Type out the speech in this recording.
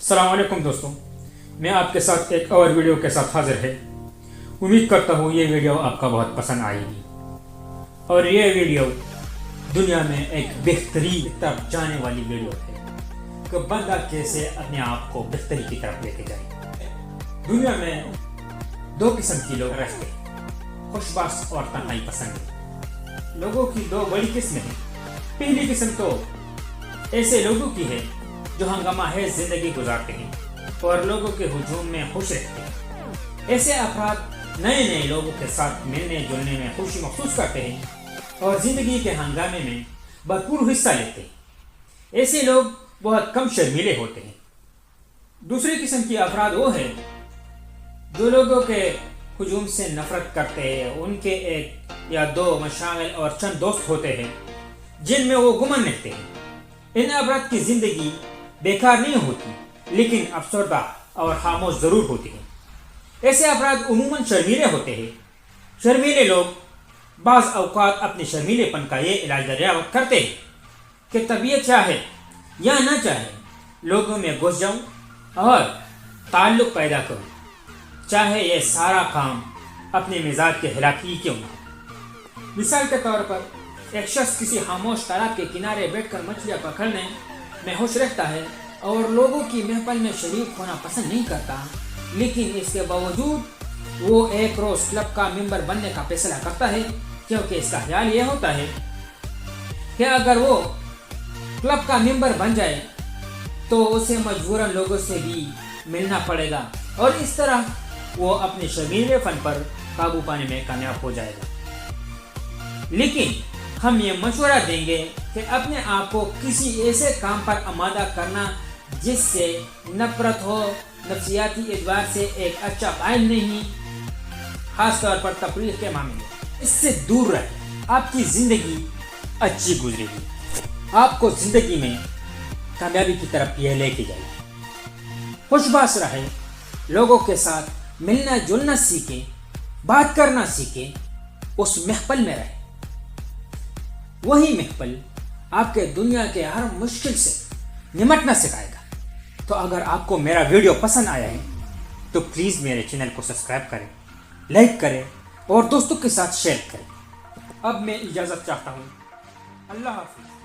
السلام علیکم دوستوں، میں آپ کے ساتھ ایک اور ویڈیو کے ساتھ حاضر ہے۔ امید کرتا ہوں یہ ویڈیو آپ کا بہت پسند آئے گی اور یہ ویڈیو دنیا میں ایک بہترین طرف جانے والی ویڈیو ہے کہ بندہ کیسے اپنے آپ کو بہتری کی طرف لے کے جائے۔ دنیا میں دو قسم کی لوگ رہتے ہیں، خوش باش اور تنہائی پسند۔ لوگوں کی دو بڑی قسمیں ہیں۔ پہلی قسم تو ایسے لوگوں کی ہے جو ہنگامہ ہے زندگی گزارتے ہیں اور لوگوں کے ہجوم میں خوش رہتے ہیں۔ ایسے افراد نئے نئے لوگوں کے ساتھ ملنے جلنے میں خوشی محسوس کرتے ہیں اور زندگی کے ہنگامے میں بھرپور حصہ لیتے ہیں۔ ایسے لوگ بہت کم شرمیلے ہوتے ہیں۔ دوسری قسم کی افراد وہ ہیں جو لوگوں کے ہجوم سے نفرت کرتے ہیں۔ ان کے ایک یا دو مشاغل اور چند دوست ہوتے ہیں جن میں وہ گمن رہتے ہیں۔ ان افراد کی زندگی بیکار نہیں ہوتی لیکن افسردہ اور خاموش ضرور ہوتی ہے۔ ایسے افراد عموماً شرمیلے ہوتے ہیں۔ شرمیلے لوگ بعض اوقات اپنے شرمیلے پن کا یہ علاج دریافت کرتے ہیں کہ طبیعت چاہے یا نہ چاہے لوگوں میں گھس جاؤں اور تعلق پیدا کروں، چاہے یہ سارا کام اپنے مزاج کے خلاف ہی کیوں نہ۔ مثال کے طور پر ایک شخص کسی خاموش تالاب کے کنارے بیٹھ کر مچھلیاں پکڑنے میں خوش رہتا ہے اور لوگوں کی محفل میں شریک ہونا پسند نہیں کرتا، لیکن اس کے باوجود وہ ایک روز کلب کا ممبر بننے کا فیصلہ کرتا ہے، کیونکہ اس کا خیال یہ ہوتا ہے کہ اگر وہ کلب کا ممبر بن جائے تو اسے مجبوراً لوگوں سے بھی ملنا پڑے گا اور اس طرح وہ اپنے شرمیلے فن پر قابو پانے میں کامیاب ہو جائے گا۔ لیکن ہم یہ مشورہ دیں گے کہ اپنے آپ کو کسی ایسے کام پر آمادہ کرنا جس سے نفرت ہو، نفسیاتی اعتبار سے ایک اچھا فائل نہیں، خاص طور پر تفریح کے معاملے میں۔ اس سے دور رہے، آپ کی زندگی اچھی گزرے گی، آپ کو زندگی میں کامیابی کی طرف یہ لے کے جائے گی۔ خوش باش رہے، لوگوں کے ساتھ ملنا جلنا سیکھیں، بات کرنا سیکھیں، اس محفل میں رہے۔ وہی محفل آپ کے دنیا کے ہر مشکل سے نمٹنا سکھائے گا۔ تو اگر آپ کو میرا ویڈیو پسند آیا ہے تو پلیز میرے چینل کو سبسکرائب کریں، لائک کریں اور دوستوں کے ساتھ شیئر کریں۔ اب میں اجازت چاہتا ہوں۔ اللہ حافظ۔